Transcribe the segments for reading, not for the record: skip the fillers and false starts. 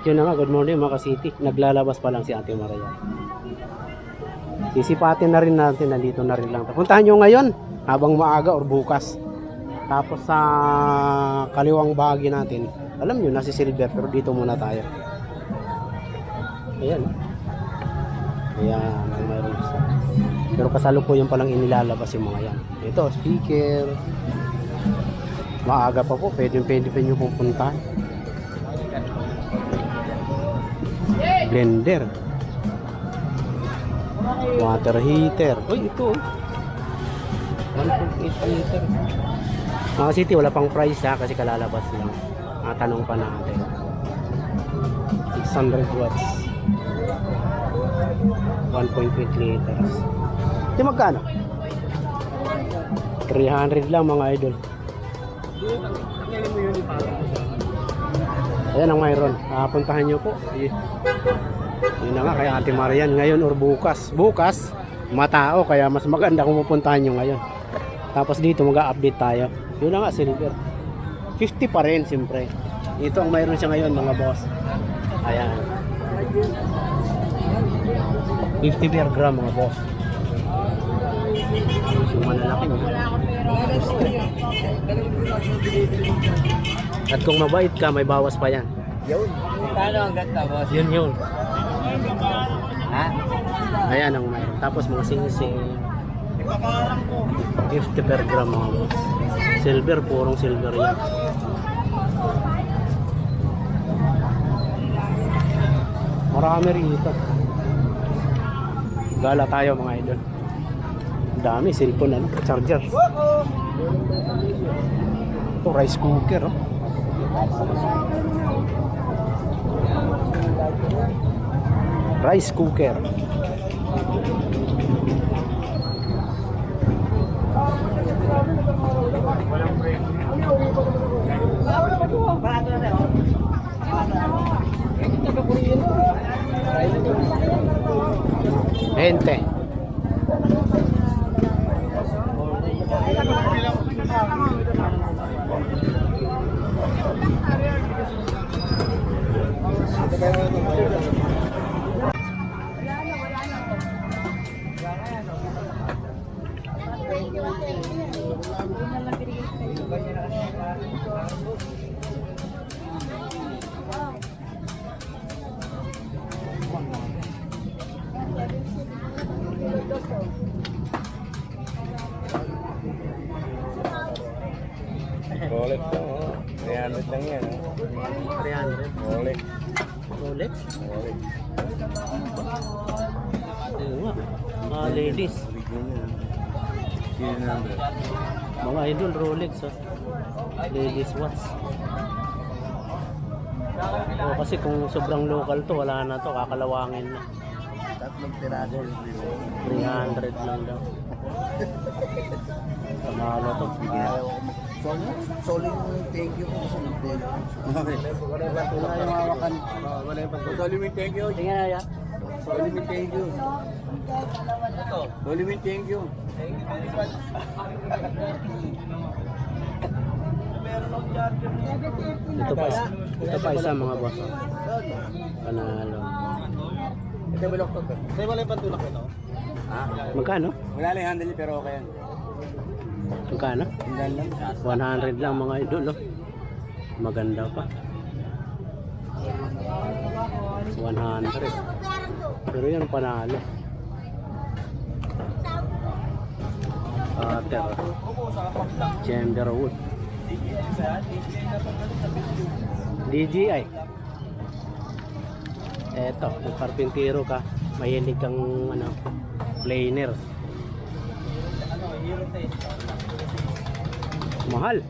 Yun na nga, good morning mga ka-city. Naglalabas pa lang si Ate Maria. Sisipatin na rin natin, nandito na rin lang. Puntahan nyo ngayon, habang maaga or bukas. Tapos sa kaliwang bahagi natin, alam nyo, nasi Silver, pero dito muna tayo. Ayan. Ayan, mayroon isa. Pero kasalukuyan pa lang inilalabas yung mga yan. Ito, speaker. Maaga pa po, pwede pa nyo pupuntahan. Blender, water heater. Uy, ito 1.8 liter. Mga city, wala pang price ha, kasi kalalabas lang. Tanong pa natin. 600 watts, 1.8 liters. Ito magkano? 300 lang mga idol. Ayan ang mayroon. Puntahan nyo po. Yun na nga kay Ate Marian ngayon or bukas. Bukas, matao. Kaya mas maganda kung pupuntahan nyo ngayon. Tapos dito mag-update tayo. Yun na nga, Silver. 50 pa rin, siyempre. Ito ang mayroon siya ngayon, mga boss. Ayan. 50 per gram, mga boss. Yung manalaki mo. At kung mabait ka, may bawas pa yan. Yun. Paano ang ganda, boss? Yun. Ha? Ayan ang mayroon. Tapos mga sing-sing. 50 per gram mga boss. Silver, purong silver yan. Marami rito. Gala tayo mga idol. Dami, cellphone ano, charger. Oh, rice cooker oh. Rice cooker. Gente. Rolex to, 300 lang yan. 300. Rolex. Rolex. Rolex. Ayun nga. Mga ladies. Mga idol, Rolex oh. Ladies watch. Oh, kasi kung sobrang local to, wala na to, kakalawangin na. Tatlong tirado. 300 lang daw. Panalo to. Solid thank you po sa nagdel. Wala yung hawakan. Wala yung pag. Solid thank you. Tingnan na yan. Solid thank you. Solid thank you. Ito pa isa mga boss. Oh. Panalo. Ito balok to. Sa'yo wala yung pantulak ito? Ha? Magkano? Wala lang yung handle pero okay yan. Magkano? Handle lang. 100 lang mga idol oh. Maganda pa. 100. Pero yan panalo. Chamber wood. DJI. Eto, kung karpintero ka, mahilig kang ano, planer. Mahal.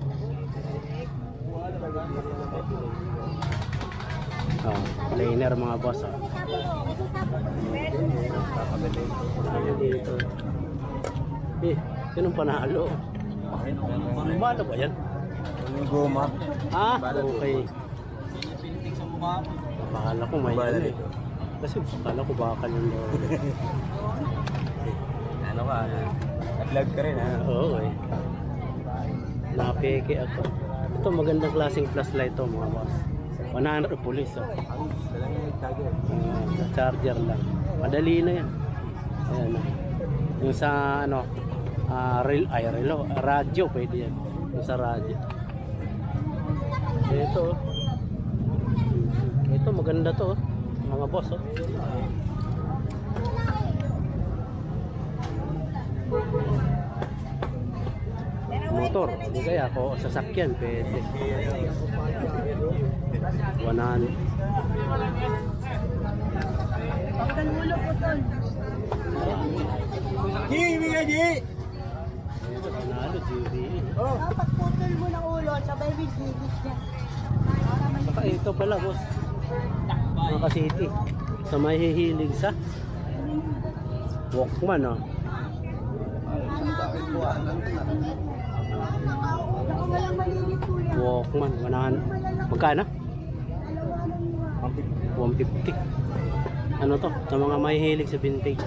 Oh, planer mga boss. Oh. Dito. Yun ang panalo. Ano ba yan? Yung goma. Ah, okay. Bahala ko may ano eh. Kasi bahala ko baka yung Ano ka? Nag-vlog ka rin ha? Oo eh. Napeke ako. Ito magandang klaseng flashlight to mga boss. 100 pulis. Oh. Dala yung charger. Sa charger lang. Madali na yan. Ayan. Oh. Yung sa ano, radyo pwede yan. Yung sa radyo. Ito. Ito maganda to. Mga boss. Oh. Motor. Hindi kaya ako sasakyan. Pwede. 100. Pagkanulo po tol. Jimmy ka, Ji! Ito, panalo, JBL. Oh! Pagputol mo ng ulo, sabay may gigit niya. Saka ito pala, boss. Mga city. Sa may hihilig sa Walkman, oh. Ako walang maligit kuya. Walkman, 100. Magkano? 150. Ano to? Sa mga mahihilig sa vintage.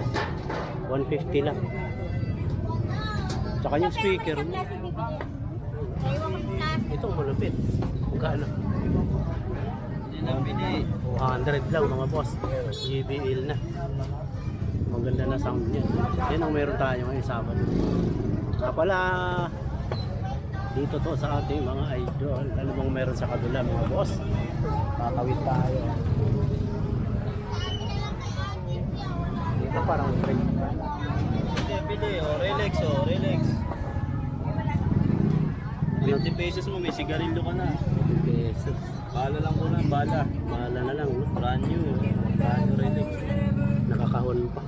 150 lang. Tsaka yung speaker. Ito malupit. Magkano? 200 lang mga boss. JBL na. Maganda na sound niya. Yan ang meron tayo ngayon Sabado. Pala dito to sa ating mga idol. Ano bang meron sa Kadula mga boss? Kakawit tayo. Dito parang trend. Pili, Relax, Relax. 50 pesos mo, may sigarilyo ka na. Pesos. Bala lang ko na, bala. Mahala na lang. No? Brand new Relax. Nakakahon pa.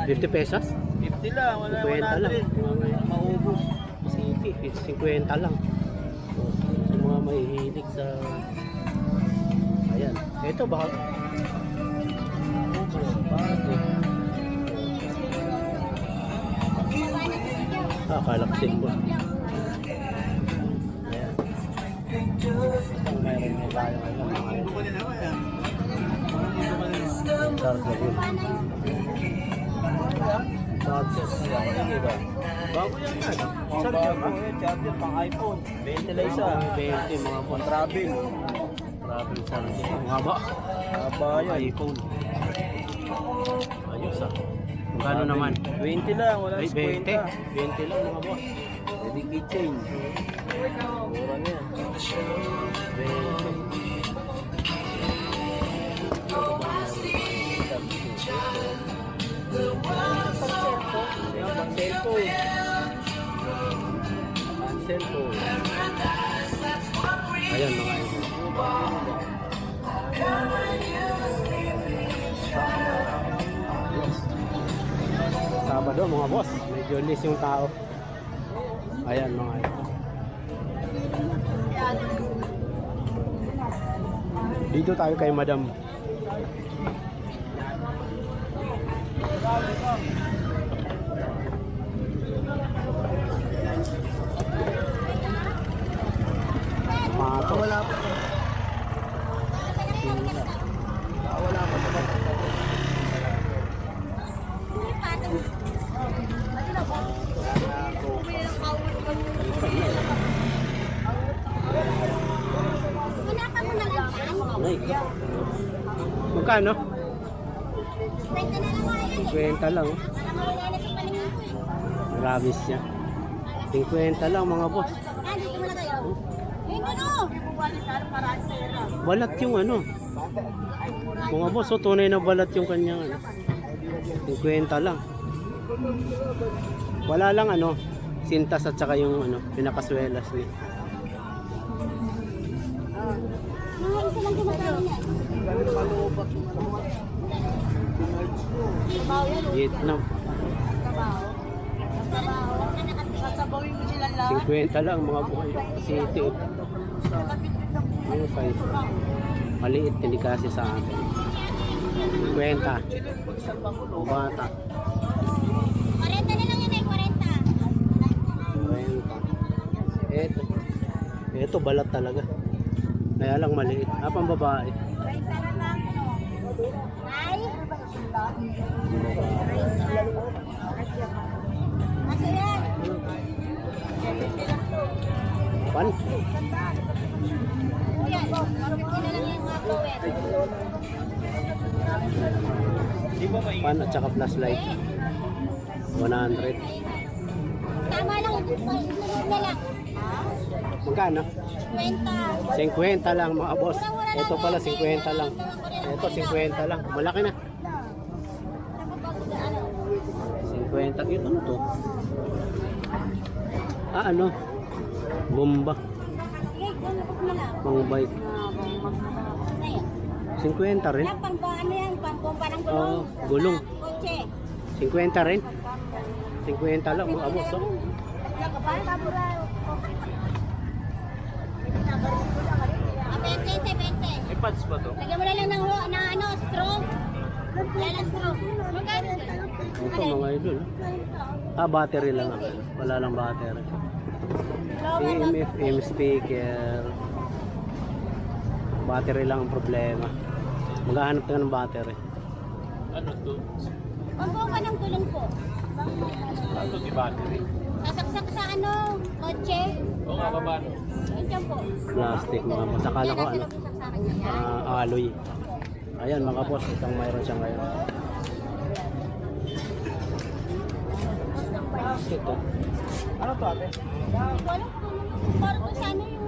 50 pesos? 50 lang, wala 50 lang. 100. Maubos. City, 50 lang. So, sa mga mahihilig sa... Ayan. Ito baka... Akala ko simple. Ayan. Ang meron na tayo ngayon. Charger yun. Charger. Bago yan yan. Charger ba? Charger pang iPhone. 20 lang isa. 20 mga Pang travel. Travel charger. Ang haba. Haba yan. iPhone. Ayos ah. Magkano naman? 20 lang, wala Ay, 20. 20 lang mga boss. Pwede keychain. Mura na yan. 20. Pang cellphone. Ang cellphone. Ayan mga idol. Sabado mga boss. Medyo list yung tao. Ayan mga idol. Dito tayo kay Madam. Wala pa. Wala pa. Hinaka mo na lang yan. Ay. Magkano? 20 na lang nga yan. 50 lang. Oh. Mamalala sa paligid ko eh. Grabe siya. 50 lang mga boss. Ah, dito mo na kayo. Yung ano? Balat yung ano. Mga boss, oh, tunay na balat yung kanyang ano. 50 lang. Wala lang ano, sintas at saka yung ano, pinakaswelas niya. Mga isa lang gumagawin yan. Trabaho yan. Vietnam. Trabaho. Trabaho. Sasabawin mo sila lang. 50 lang mga buhay. City. Yung size. Maliit, hindi kasi sa akin. 50. Bata. 40 na lang yun eh, 40. 20. Ito balat talaga. Kaya lang maliit. Pang babae. 40 na lang. Ay? Kasi yan. Pan? Yan. Pan at saka flashlight. 100. Tama lang, sunod na lang. Magkano? 20. 50 lang mga boss. Ito pala 50 lang. Ito 50 lang. Malaki na. 50. Ito ano to? Ano? Bomba. Okay, gulong na lang. Pang bike. Ayun. 50 rin. Yan, pang ano yan, pang bomba ng gulong. Oo, gulong. Kotse. 50 rin. 50 lang mga boss. Oh. Nakapan, kaburao. 20. Pads ba to? Lagyan mo na lang ng ano, straw. Wala lang straw. Magkano? Ito mga idol. Battery lang. Wala lang battery. AM speaker. Battery lang ang problema. Maghahanap ka ng battery. Ano to? Ang bomba ng gulong po. Ano di battery? Sasaksak sa ano, kotse. O nga ba ba? Ito po. Plastic mga boss. Akala ko Yan, ano? nasa loob ng saksakan niya. Yan. Alloy. Ayan mga boss. Itong mayroon siya ngayon. Ito. Ano to ate? Walang kung parang kung sana yung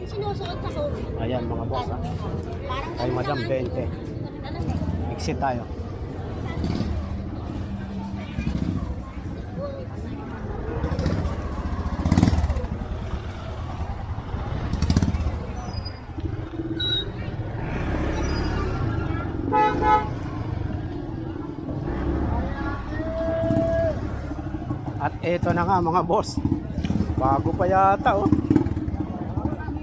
sinusuot sa coat. Ayan mga boss. Parang Kay Madam 20. Exit tayo. At eto na nga mga boss. Bago pa yata oh.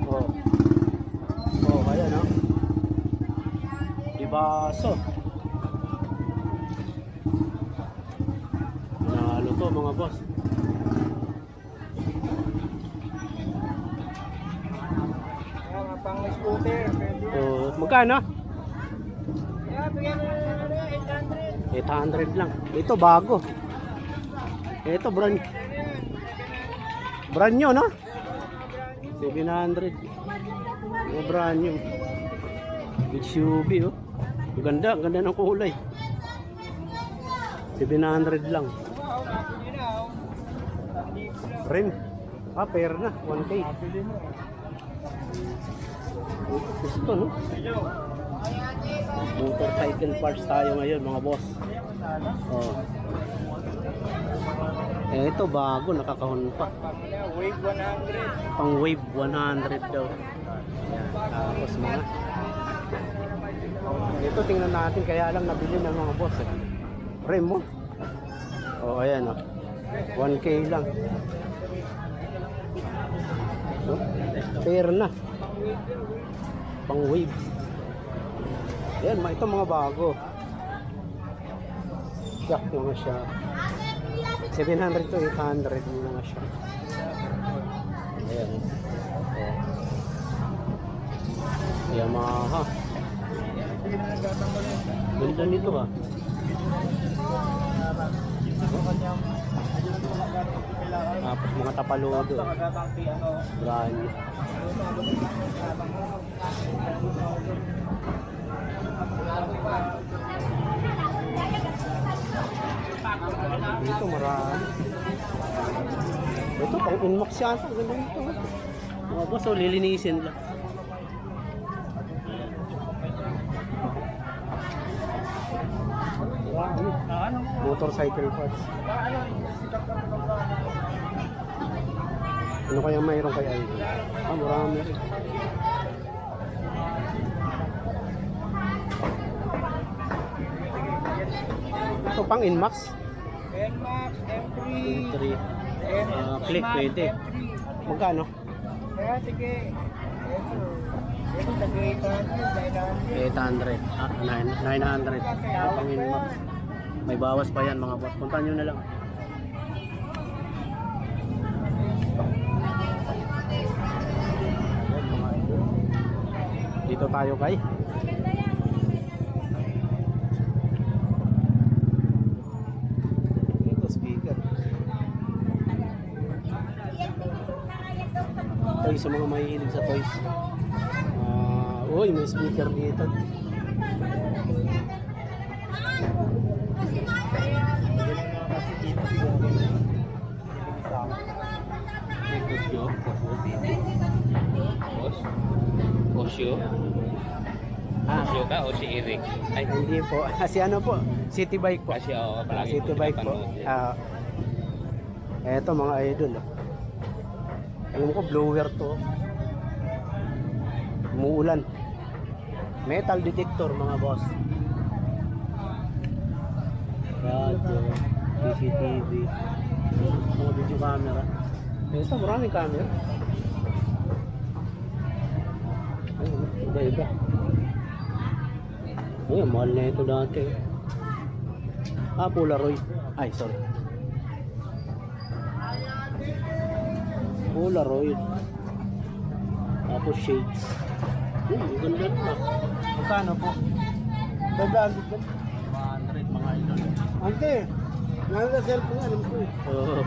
Oh. Oh, kaya no. Ibaso. Nalo to mga boss. Pang scooter. Oh, magkano? Bigyan mo na 800 lang. Ito bago. Ito brand new no? 700. Oh, brand new. SUV oh. Ang ganda, ang ganda ng kulay. 700 lang. Rim. Pair na, 1K. Gusto no? Motorcycle parts tayo ngayon mga boss. Oh. Ito bago, nakakahon pa. Wave 100. Pang wave 100 daw. Ayan. Tapos mga ito tingnan natin, kaya lang nabili ng mga boss eh. Rim mo. Oh, ayan oh. 1K lang. Oh, pair na. Pang wave. Ayan, ito mga bago. Jack mga siya. 700 to 800 mga siya. Ayan. Oh. Yamaha. Ganda nito ha. Tapos mga tapalodo. Brand new. Dito marami. Ito pang Inmax yata. Ganda nito. Mga boss, so lilinisin lang. Motorcycle parts. Ano kaya mayroon kay Idol? Marami rin. Ito pang Inmax. NMAX, M3. M3. Click pwede. Magkano? Kaya sige. Ito tagay 800. 900. Pang Inmax. May bawas pa yan mga boss. Punta nyo na lang. Dito tayo kay ito speaker. Toys sa mga mahihilig sa toys. Uy, may speaker dito. Osyo? Ah, Osyo ka o si Eric? Ay, hindi po. Si ano po? City bike po. kasi ako palagi City bike po. Ah, eto mga idol. Oh. Alam ko, blower to. Umuulan. Metal detector mga boss. Radio, CCTV, mga video camera. Ito, maraming camera. Ayun, iba-iba. Ayun, mahal na ito dati. Ah, Polaroid. Ay, sorry. Polaroid. Tapos shades. Ang ganda na. Magkano po? 500 ba? 100 mga idol. Ante, nasa cellphone alam ko eh. Oo.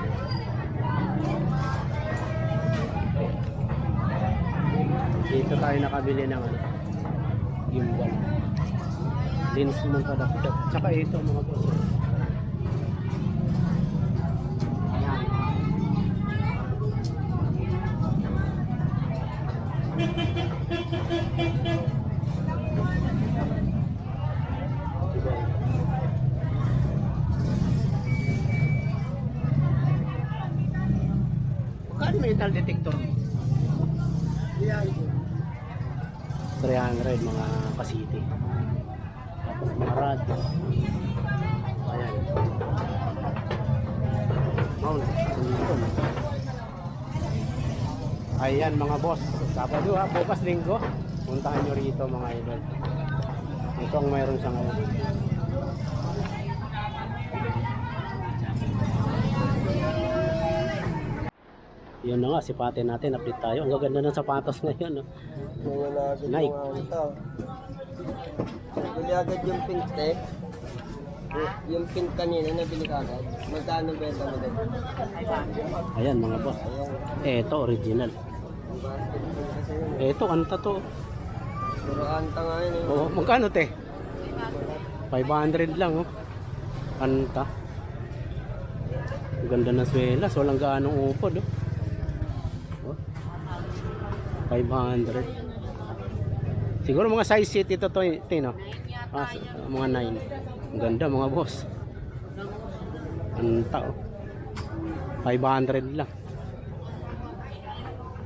Dito tayo nakabili ng ano, gimbal. Lens mount adapter. Tsaka ito mga boss. Ayan. Magkano metal detector? 300 mga kasiti. Tapos mga radyo. Ayan. Mount. Ayan mga boss. Sabado ha. Bukas linggo. Puntahan nyo rito mga idol. Ito ang mayroon sa ngayon. Yun na nga, sipatin natin, update tayo. Ang gaganda ng sapatos ngayon. No? Wala agad Nike. yung ano to. Nabili agad yung pink tech. Yung pink kanina, nabili ka agad. Magkano benta mo din? Ayan mga boss. Ito, original. Ang basket pink kasi yun. Ito, anta to. Pero anta nga yun eh. Oh, magkano te? 500 lang oh. Anta. Ang ganda ng swelas, walang gaanong upod oh. 500. Siguro mga size seat ito to, no? Ah, mga 9. Ang ganda mga boss. Anta oh. 500 lang.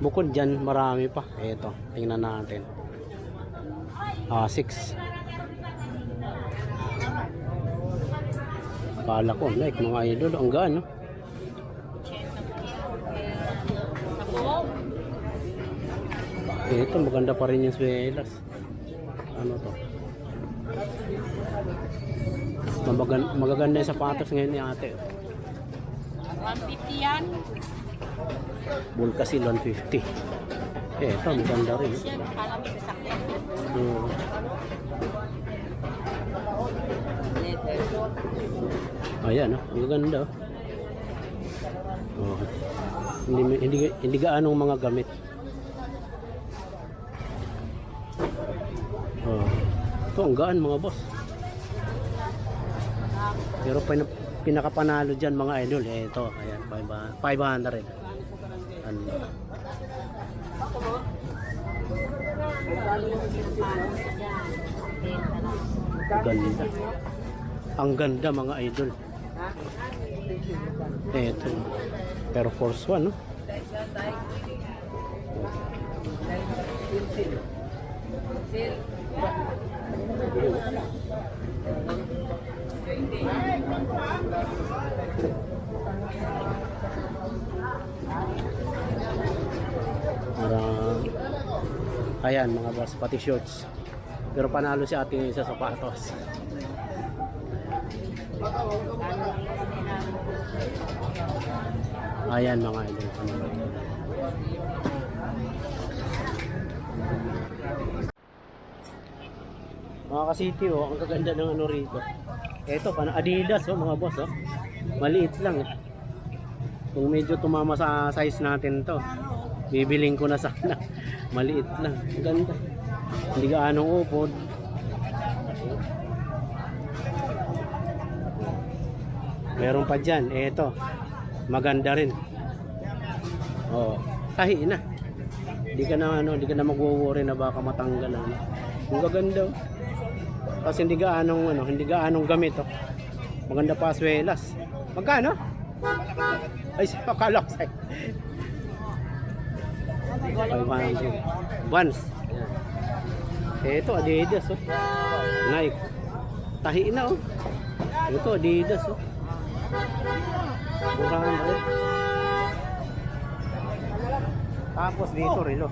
Bukod dyan, marami pa. Ito, tingnan natin. 6. Kala ko, like mga idol, ang gaan, no? Ito, maganda pa rin yung swelas. Ano to? Magaganda yung sapatos ngayon ni ate. 150 yan. Bulkasil 150. Ito, maganda rin. Siya, akala mo sasakyan. Ayan, oh. Maganda. Oh. Hindi gaanong mga gamit. Oh. Ito, ang gaan mga boss. Pero pinakapanalo dyan mga idol. Ito, ayan, 500. Ano? Ganda. Ang ganda mga idol. Ito. Pero Force 1, no? Ayan mga boss, pati shorts. Pero panalo si ate sa sapatos. Ayan mga idol. Mga ka-city oh, ang gaganda ng ano rito. Ito, Adidas oh mga boss oh. Maliit lang eh. Kung medyo tumama sa size natin to, bibiling ko na sana. Maliit lang. Ang ganda. Hindi gaanong upod. Meron pa dyan. Eto. Maganda rin. Oh, tahi na. Hindi ka na magwo-worry na baka matanggal ano. Ang gaganda. Oh. Kasi hindi gaanong gamit oh. Maganda pa aswelas. Magkano? Ay, akala ko sa'yo. 500. Vans. Ito, Adidas oh. Nike. Tahi na oh. Ito, Adidas oh. 400. Tapos dito, relo.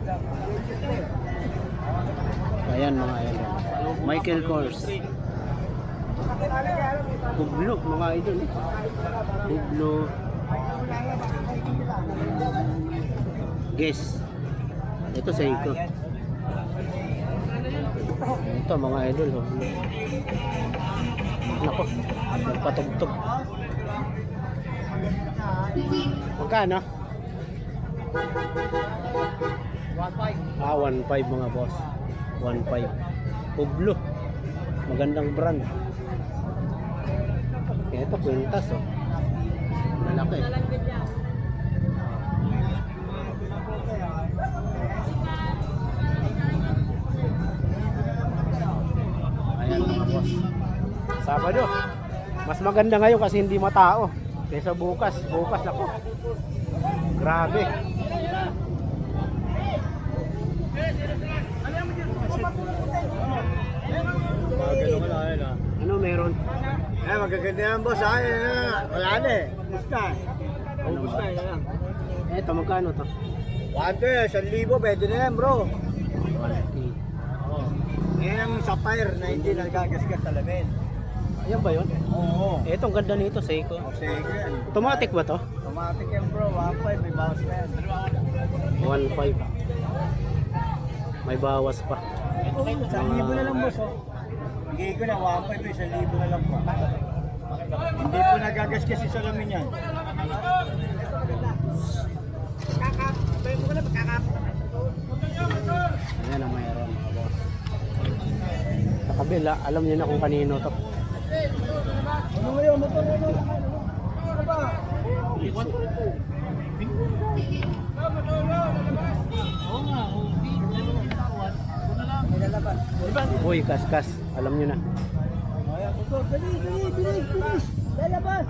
Ayan mga idol. Michael Kors. Hublo, mga idol. Hublo. Guess. Ito sa Iko. Ito mga idol. Hublo. Nako, nagpatugtog. Magkano? 1.5 mga boss. 1.5. Hublo. Magandang brand. Ito, kwintas oh. Malaki. Ayan mga boss. Sabado. Mas maganda ngayon kasi hindi matao. Kaysa bukas. Bukas ako. Grabe. Ano meron? Magaganda yan boss. Wala na eh. Basta. Ubus na lang. Eto, magkano to? 1,000 pwede na yan bro. 150. Yan ang sapphire na hindi nagagasgas sa lamin. Ayan ba yun? Oo. Eto, ang ganda nito, Seiko. Sige yan. Automatic ba to? Automatic yan bro. 1,500 may bawas na yan. 1.5. May bawas pa. 1,000 na lang boss oh. Bigay ko na 1,500 1,000 na lang pa. Hindi po nagagasgas sa lamin yan. Ayan ang mayroon mga boss. Sa kabila, alam niyo na kung kanino to. Ano ngayon? Motor ano? Ano ba? Uy, kaskas. Alam niyo na. Ayan, motor. Dali. Lalabas.